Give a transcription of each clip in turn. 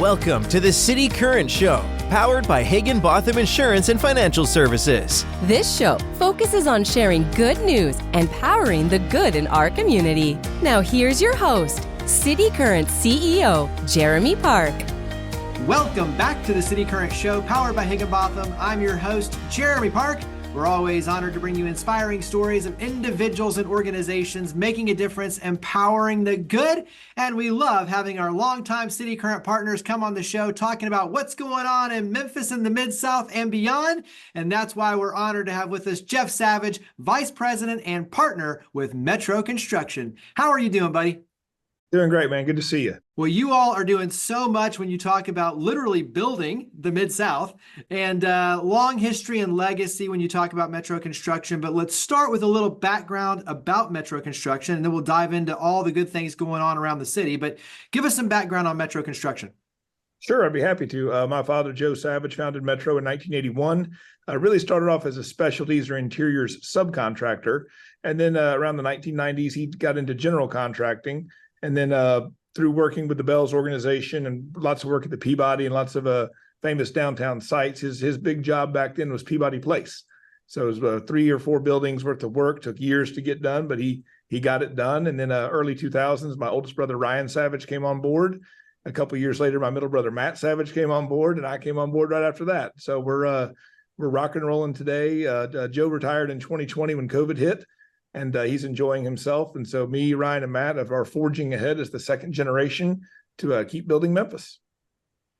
Welcome to the City Current Show, powered by Higginbotham Insurance and Financial Services. This show focuses on sharing good news and powering the good in our community. Now here's your host, City Current CEO, Jeremy Park. Welcome back to the City Current Show, powered by Higginbotham. I'm your host, Jeremy Park. We're always honored to bring you inspiring stories of individuals and organizations making a difference, empowering the good. And we love having our longtime City Current partners come on the show talking about what's going on in Memphis and the Mid-South and beyond. And that's why we're honored to have with us Jeff Savage, Vice President and Partner with Metro Construction. How are you doing, buddy? Doing great, man. Good to see you. Well, you all are doing so much when you talk about literally building the Mid-South and long history and legacy when you talk about Metro Construction. But let's start with a little background about Metro Construction, and then we'll dive into all the good things going on around the city. But give us some background on Metro Construction. Sure, I'd be happy to. My father, Joe Savage, founded Metro in 1981. Really started off as a specialties or interiors subcontractor. And then around the 1990s, he got into general contracting. And then through working with the Bells organization and lots of work at the Peabody and lots of famous downtown sites, his big job back then was Peabody Place. So it was 3 or 4 buildings worth of work, took years to get done, but he got it done. And then early 2000s, my oldest brother, Ryan Savage, came on board. A couple of years later, my middle brother, Matt Savage, came on board, and I came on board right after that. So we're rock and rolling today. Joe retired in 2020 when COVID hit. And he's enjoying himself. And so me, Ryan, and Matt are forging ahead as the second generation to keep building Memphis.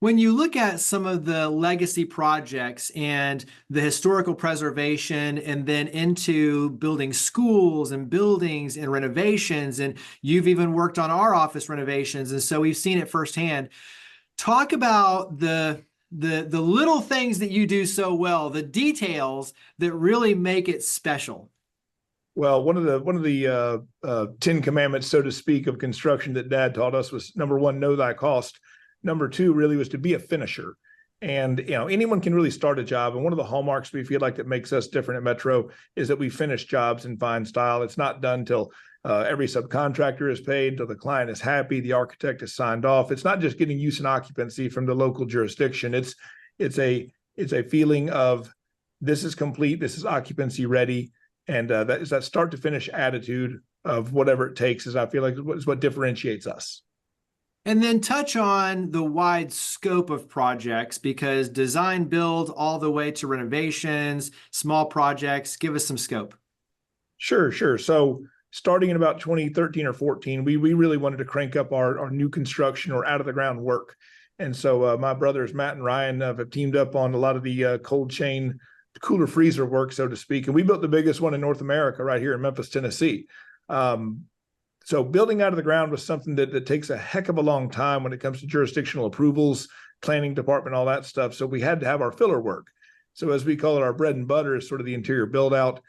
When you look at some of the legacy projects and the historical preservation, and then into building schools and buildings and renovations, and you've even worked on our office renovations, and so we've seen it firsthand. Talk about the little things that you do so well, the details that really make it special. Well, one of the 10 commandments, so to speak, of construction that Dad taught us was, number 1, know thy cost. Number 2 really was to be a finisher. And anyone can really start a job. And one of the hallmarks we feel like that makes us different at Metro is that we finish jobs in fine style. It's not done till every subcontractor is paid, till the client is happy, the architect is signed off. It's not just getting use and occupancy from the local jurisdiction. It's a feeling of this is complete, this is occupancy ready. And that is that start to finish attitude of whatever it takes is, I feel like, is what differentiates us. And then touch on the wide scope of projects, because design, build, all the way to renovations, small projects. Give us some scope. Sure. So starting in about 2013 or 14, we really wanted to crank up our new construction or out of the ground work. And so my brothers, Matt and Ryan, have teamed up on a lot of the cold chain cooler freezer work, so to speak. And we built the biggest one in North America right here in Memphis, Tennessee. So building out of the ground was something that takes a heck of a long time when it comes to jurisdictional approvals, planning department, all that stuff. So we had to have our filler work. So as we call it, our bread and butter is sort of the interior build out.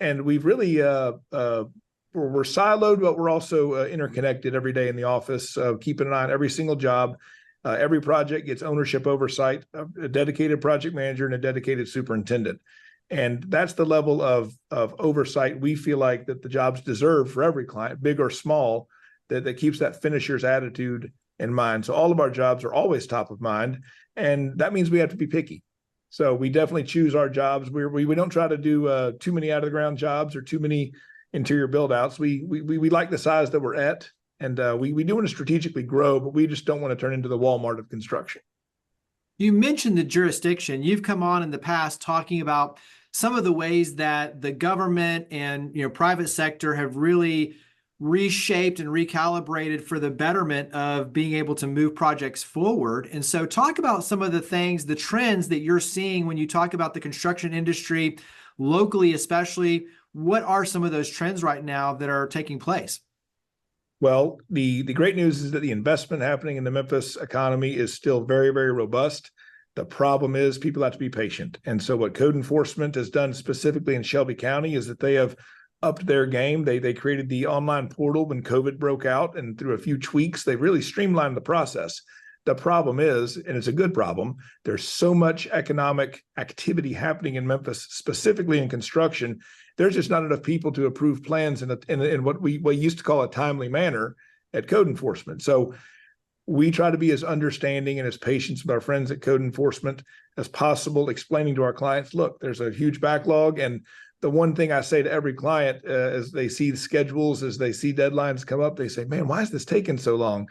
And we've really, we're siloed, but we're also interconnected every day in the office, keeping an eye on every single job. Every project gets ownership oversight, a dedicated project manager and a dedicated superintendent. And that's the level of oversight we feel like that the jobs deserve for every client, big or small, that keeps that finisher's attitude in mind. So all of our jobs are always top of mind. And that means we have to be picky. So we definitely choose our jobs. We don't try to do too many out of the ground jobs or too many interior build outs. We like the size that we're at. And we do want to strategically grow, but we just don't want to turn into the Walmart of construction. You mentioned the jurisdiction. You've come on in the past talking about some of the ways that the government and private sector have really reshaped and recalibrated for the betterment of being able to move projects forward. And so talk about some of the things, the trends that you're seeing when you talk about the construction industry locally, especially. What are some of those trends right now that are taking place? Well, the great news is that the investment happening in the Memphis economy is still very, very robust. The problem is people have to be patient. And so what code enforcement has done specifically in Shelby County is that they have upped their game. They created the online portal when COVID broke out, and through a few tweaks, they really streamlined the process. The problem is, and it's a good problem, there's so much economic activity happening in Memphis, specifically in construction. There's just not enough people to approve plans in what we used to call a timely manner at code enforcement. So we try to be as understanding and as patient with our friends at code enforcement as possible, explaining to our clients, look, there's a huge backlog. And the one thing I say to every client as they see the schedules, as they see deadlines come up, they say, man, why is this taking so long?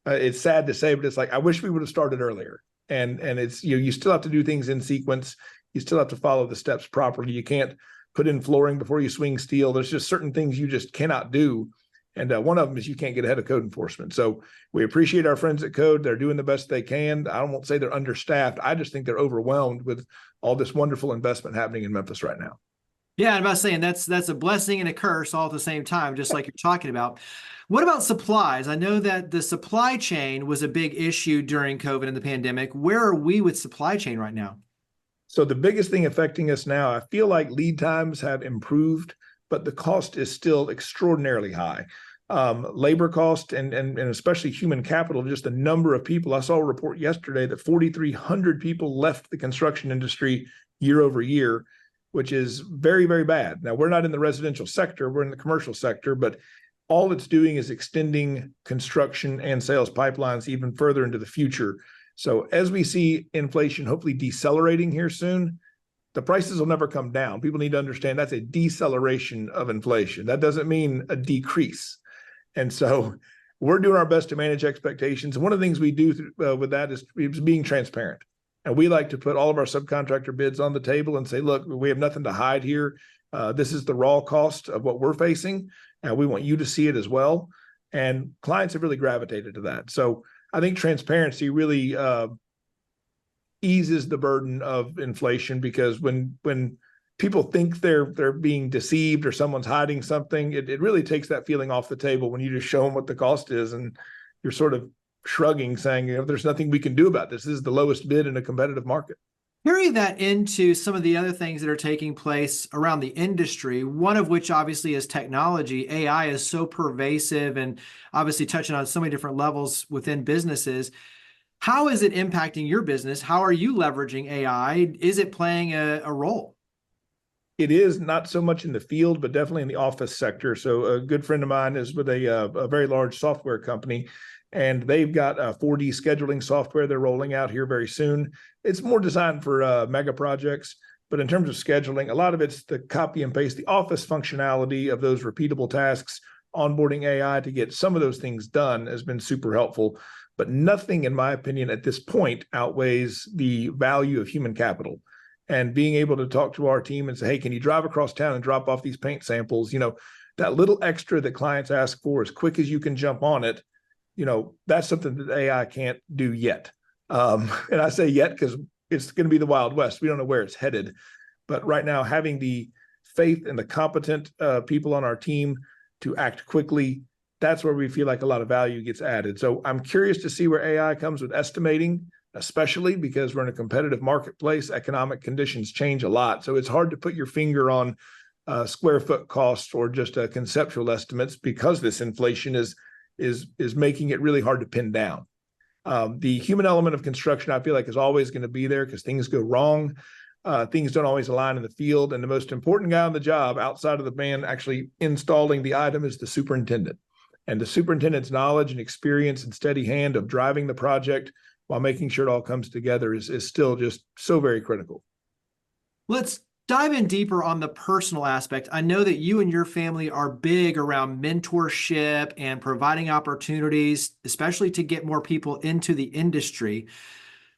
It's sad to say, but it's like, I wish we would have started earlier. And it's, you still have to do things in sequence. You still have to follow the steps properly. You can't put in flooring before you swing steel. There's just certain things you just cannot do. And one of them is you can't get ahead of code enforcement. So we appreciate our friends at Code. They're doing the best they can. I won't say they're understaffed. I just think they're overwhelmed with all this wonderful investment happening in Memphis right now. Yeah, I'm about saying that's a blessing and a curse all at the same time, just like you're talking about. What about supplies? I know that the supply chain was a big issue during COVID and the pandemic. Where are we with supply chain right now? So the biggest thing affecting us now, I feel like lead times have improved, but the cost is still extraordinarily high. Labor cost and especially human capital, just the number of people. I saw a report yesterday that 4,300 people left the construction industry year over year, which is very, very bad. Now, we're not in the residential sector, we're in the commercial sector, but all it's doing is extending construction and sales pipelines even further into the future. So as we see inflation hopefully decelerating here soon, the prices will never come down. People need to understand that's a deceleration of inflation. That doesn't mean a decrease. And so we're doing our best to manage expectations. And one of the things we do with that is being transparent. And we like to put all of our subcontractor bids on the table and say, look, we have nothing to hide here. This is the raw cost of what we're facing. And we want you to see it as well. And clients have really gravitated to that. So I think transparency really eases the burden of inflation, because when people think they're being deceived or someone's hiding something, it really takes that feeling off the table when you just show them what the cost is and you're sort of shrugging, saying, there's nothing we can do about this. This is the lowest bid in a competitive market. Carry that into some of the other things that are taking place around the industry, one of which obviously is technology. AI is so pervasive and obviously touching on so many different levels within businesses. How is it impacting your business? How are you leveraging AI? Is it playing a role? It is not so much in the field, but definitely in the office sector. So a good friend of mine is with a very large software company, and they've got a 4D scheduling software they're rolling out here very soon. It's more designed for mega projects, but in terms of scheduling, a lot of it's the copy and paste, the office functionality of those repeatable tasks. Onboarding AI to get some of those things done has been super helpful, but nothing, in my opinion, at this point outweighs the value of human capital. And being able to talk to our team and say, hey, can you drive across town and drop off these paint samples? That little extra that clients ask for as quick as you can jump on it, that's something that AI can't do yet. And I say yet because it's going to be the Wild West. We don't know where it's headed. But right now, having the faith and the competent people on our team to act quickly, that's where we feel like a lot of value gets added. So I'm curious to see where AI comes with estimating, especially because we're in a competitive marketplace. Economic conditions change a lot. So it's hard to put your finger on square foot costs or just conceptual estimates, because this inflation is making it really hard to pin down. The human element of construction, I feel like, is always going to be there because things go wrong. Things don't always align in the field. And the most important guy on the job outside of the man actually installing the item is the superintendent. And the superintendent's knowledge and experience and steady hand of driving the project while making sure it all comes together is still just so very critical. Let's dive in deeper on the personal aspect. I know that you and your family are big around mentorship and providing opportunities, especially to get more people into the industry.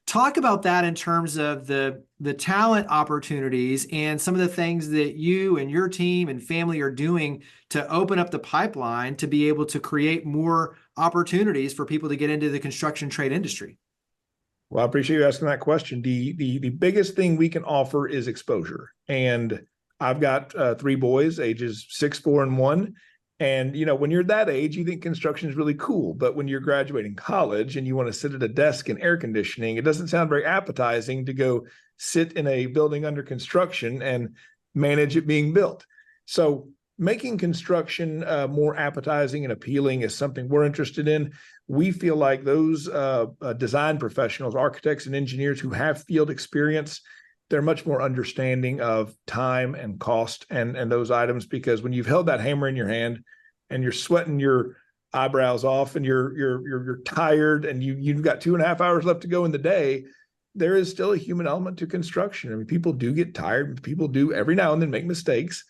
Talk about that in terms of the talent opportunities and some of the things that you and your team and family are doing to open up the pipeline to be able to create more opportunities for people to get into the construction trade industry. Well, I appreciate you asking that question. The biggest thing we can offer is exposure. And I've got 3 boys, ages 6, 4, and 1. And, when you're that age, you think construction is really cool. But when you're graduating college and you want to sit at a desk in air conditioning, it doesn't sound very appetizing to go sit in a building under construction and manage it being built. So making construction more appetizing and appealing is something we're interested in. We feel like those design professionals, architects and engineers who have field experience, they're much more understanding of time and cost and those items, because when you've held that hammer in your hand and you're sweating your eyebrows off and you're tired and you've got 2.5 hours left to go in the day, there is still a human element to construction. I mean, people do get tired. People do every now and then make mistakes.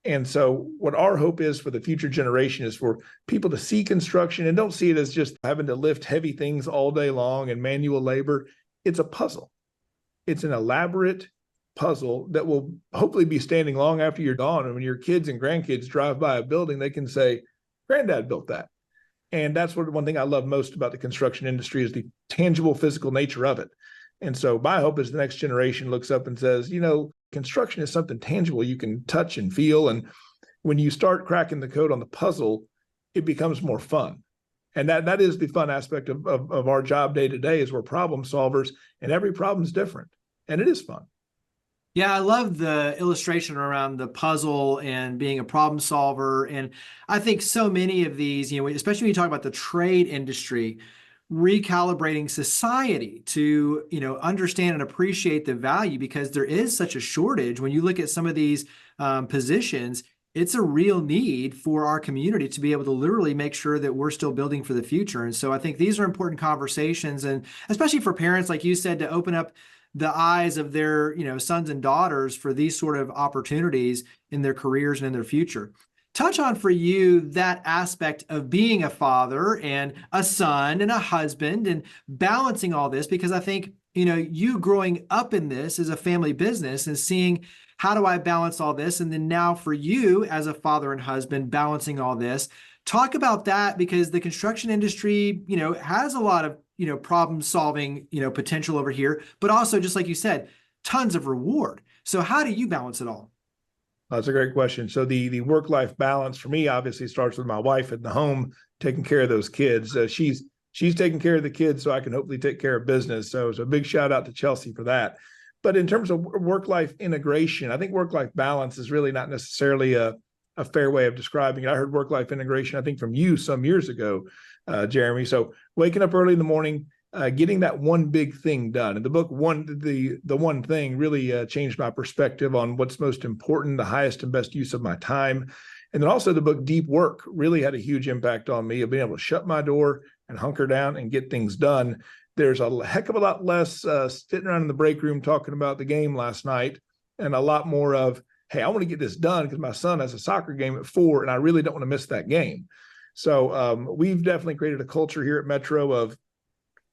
And so what our hope is for the future generation is for people to see construction and don't see it as just having to lift heavy things all day long and manual labor. It's a puzzle. It's an elaborate puzzle that will hopefully be standing long after you're gone. And when your kids and grandkids drive by a building, they can say, Granddad built that. And that's one thing I love most about the construction industry is the tangible physical nature of it. And so my hope is the next generation looks up and says, construction is something tangible you can touch and feel. And when you start cracking the code on the puzzle, it becomes more fun. And that is the fun aspect of our job day to day is we're problem solvers and every problem is different and it is fun. Yeah, I love the illustration around the puzzle and being a problem solver. And I think so many of these, especially when you talk about the trade industry, recalibrating society to, understand and appreciate the value because there is such a shortage. When you look at some of these positions, it's a real need for our community to be able to literally make sure that we're still building for the future. And so I think these are important conversations, and especially for parents, like you said, to open up the eyes of their, sons and daughters for these sort of opportunities in their careers and in their future. Touch on for you that aspect of being a father and a son and a husband and balancing all this, because I think, you growing up in this as a family business and seeing how do I balance all this? And then now for you as a father and husband, balancing all this, talk about that because the construction industry, has a lot of, problem solving, potential over here, but also just like you said, tons of reward. So how do you balance it all? That's a great question. So the work-life balance for me obviously starts with my wife at the home, taking care of those kids. She's taking care of the kids so I can hopefully take care of business. So it's a big shout out to Chelsea for that. But in terms of work-life integration, I think work-life balance is really not necessarily a fair way of describing it. I heard work-life integration, I think, from you some years ago, Jeremy. So waking up early in the morning, getting that one big thing done. And the book, the one thing really changed my perspective on what's most important, the highest and best use of my time. And then also the book Deep Work really had a huge impact on me of being able to shut my door and hunker down and get things done. There's a heck of a lot less sitting around in the break room talking about the game last night and a lot more of, hey, I want to get this done because my son has a soccer game at 4 and I really don't want to miss that game. So we've definitely created a culture here at Metro of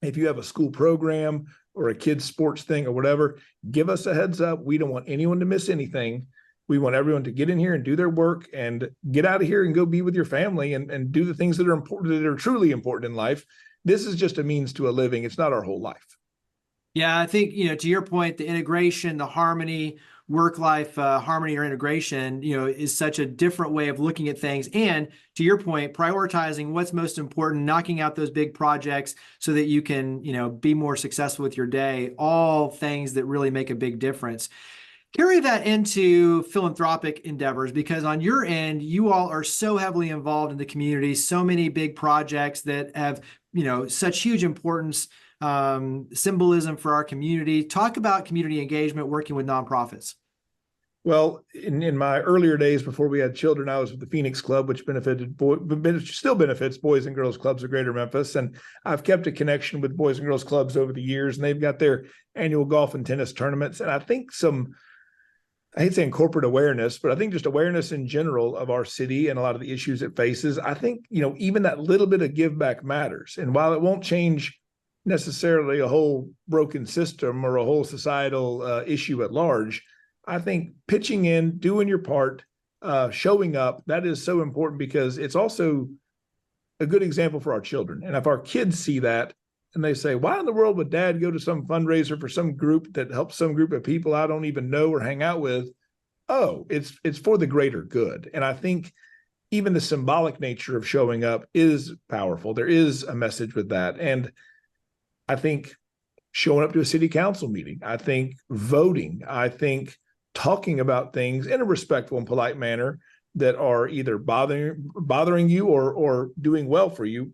if you have a school program or a kid's sports thing or whatever, give us a heads up. We don't want anyone to miss anything. We want everyone to get in here and do their work and get out of here and go be with your family and do the things that are important, that are truly important in life. This is just a means to a living. It's not our whole life. Yeah, I think, to your point, the integration, the harmony, work-life harmony or integration, is such a different way of looking at things. And to your point, prioritizing what's most important, knocking out those big projects so that you can, be more successful with your day, all things that really make a big difference. Carry that into philanthropic endeavors, because on your end, you all are so heavily involved in the community, so many big projects that have, such huge importance, symbolism for our community. Talk about community engagement, working with nonprofits. Well, in my earlier days before we had children, I was with the Phoenix Club, which still benefits Boys and Girls Clubs of Greater Memphis. And I've kept a connection with Boys and Girls Clubs over the years, and they've got their annual golf and tennis tournaments. And I think I hate saying corporate awareness, but I think just awareness in general of our city and a lot of the issues it faces. I think, even that little bit of give back matters. And while it won't change necessarily a whole broken system or a whole societal issue at large, I think pitching in, doing your part, showing up, that is so important because it's also a good example for our children. And if our kids see that and they say, why in the world would dad go to some fundraiser for some group that helps some group of people I don't even know or hang out with? Oh, it's for the greater good. And I think even the symbolic nature of showing up is powerful. There is a message with that. And I think showing up to a city council meeting, I think voting, I think talking about things in a respectful and polite manner that are either bothering you or doing well for you.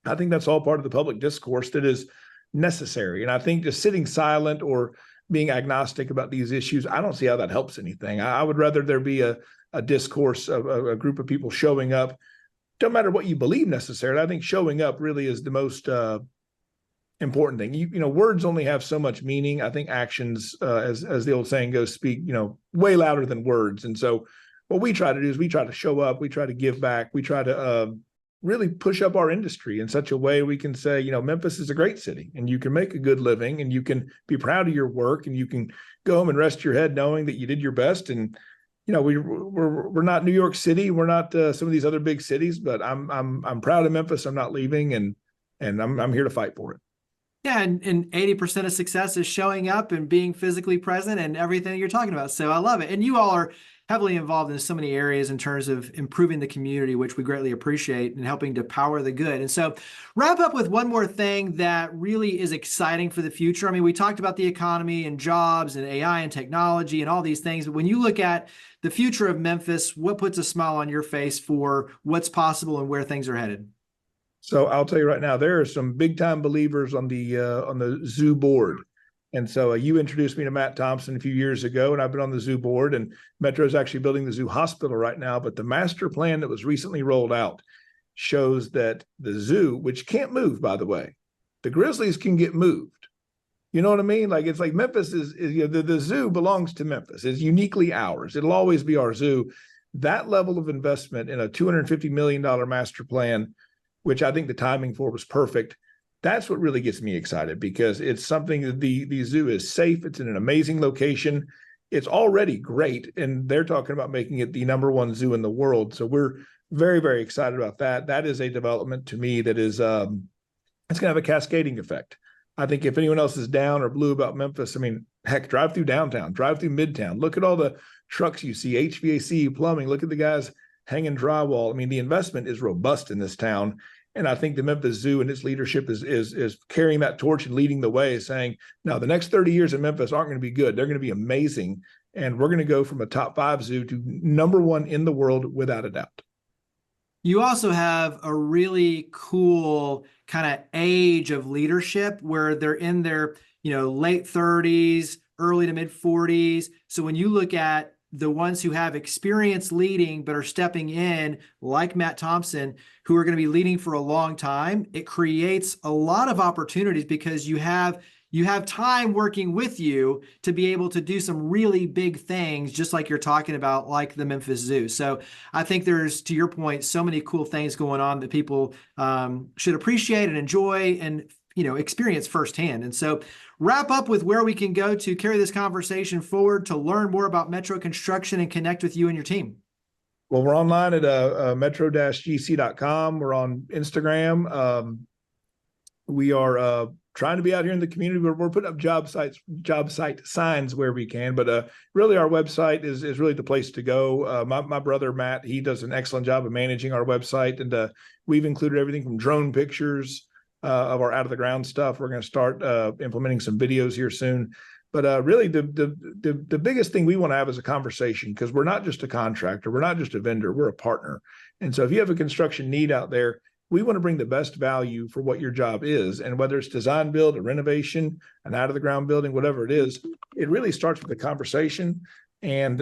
I think that's all part of the public discourse that is necessary. And I think just sitting silent or being agnostic about these issues, I don't see how that helps anything. I would rather there be a discourse of a group of people showing up, don't matter what you believe necessarily. I think showing up really is the most important thing. You know, words only have so much meaning. I think actions, as the old saying goes, speak, you know, way louder than words. And so what we try to do is we try to show up, we try to give back, we try to really push up our industry in such a way we can say, you know, Memphis is a great city and you can make a good living and you can be proud of your work and you can go home and rest your head knowing that you did your best. And you know, we're not New York City, we're not some of these other big cities, but I'm proud of Memphis. I'm not leaving, and I'm here to fight for it. Yeah, and 80% of success is showing up and being physically present and everything you're talking about. So I love it. And you all are heavily involved in so many areas in terms of improving the community, which we greatly appreciate, and helping to power the good. And so wrap up with one more thing that really is exciting for the future. I mean, we talked about the economy and jobs and AI and technology and all these things, but when you look at the future of Memphis, what puts a smile on your face for what's possible and where things are headed? So I'll tell you right now, there are some big time believers on the zoo board. And so you introduced me to Matt Thompson a few years ago, and I've been on the zoo board, and Metro is actually building the zoo hospital right now. But the master plan that was recently rolled out shows that the zoo, which can't move, by the way, the grizzlies can get moved. You know what I mean? Like, it's like Memphis is you know, the zoo belongs to Memphis. It's uniquely ours. It'll always be our zoo. That level of investment in a $250 million master plan, which I think the timing for was perfect. That's what really gets me excited, because it's something that the zoo is safe. It's in an amazing location. It's already great. And they're talking about making it the #1 zoo in the world. So we're very, very excited about that. That is a development to me that is, it's going to have a cascading effect. I think if anyone else is down or blue about Memphis, I mean, heck, drive through downtown, drive through Midtown. Look at all the trucks you see, HVAC, plumbing. Look at the guys hanging drywall. I mean, the investment is robust in this town. And I think the Memphis Zoo and its leadership is carrying that torch and leading the way, saying, no, the next 30 years in Memphis aren't going to be good. They're going to be amazing. And we're going to go from a top 5 zoo to #1 in the world without a doubt. You also have a really cool kind of age of leadership where they're in their, you know, late 30s, early to mid 40s. So when you look at the ones who have experience leading but are stepping in, like Matt Thompson, who are going to be leading for a long time, it creates a lot of opportunities because you have time working with you to be able to do some really big things, just like you're talking about, like the Memphis Zoo. So I think there's, to your point, so many cool things going on that people should appreciate and enjoy and, you know, experience firsthand. And so wrap up with where we can go to carry this conversation forward, to learn more about Metro Construction and connect with you and your team. Well, we're online at metro-gc.com. We're on Instagram. We are trying to be out here in the community. We're putting up job site signs where we can, but really our website is really the place to go. My brother, Matt, he does an excellent job of managing our website, and we've included everything from drone pictures of our out of the ground stuff. We're going to start implementing some videos here soon. But really the biggest thing we want to have is a conversation, because we're not just a contractor. We're not just a vendor. We're a partner. And so if you have a construction need out there, we want to bring the best value for what your job is. And whether it's design build, a renovation, an out of the ground building, whatever it is, it really starts with the conversation. And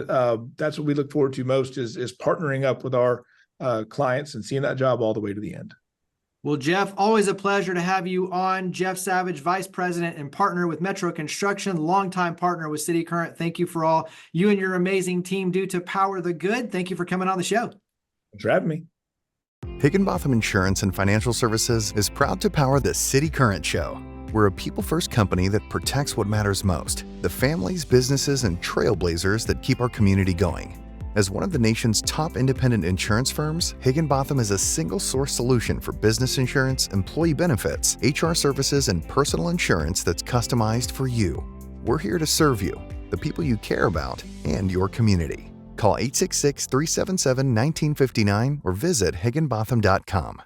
that's what we look forward to most is partnering up with our clients and seeing that job all the way to the end. Well, Jeff, always a pleasure to have you on. Jeff Savage, Vice President and partner with Metro Construction, longtime partner with cityCURRENT. Thank you for all you and your amazing team do to power the good. Thank you for coming on the show. Thanks for having me. Higginbotham Insurance and Financial Services is proud to power the cityCURRENT Show. We're a people-first company that protects what matters most, the families, businesses, and trailblazers that keep our community going. As one of the nation's top independent insurance firms, Higginbotham is a single-source solution for business insurance, employee benefits, HR services, and personal insurance that's customized for you. We're here to serve you, the people you care about, and your community. Call 866-377-1959 or visit higginbotham.com.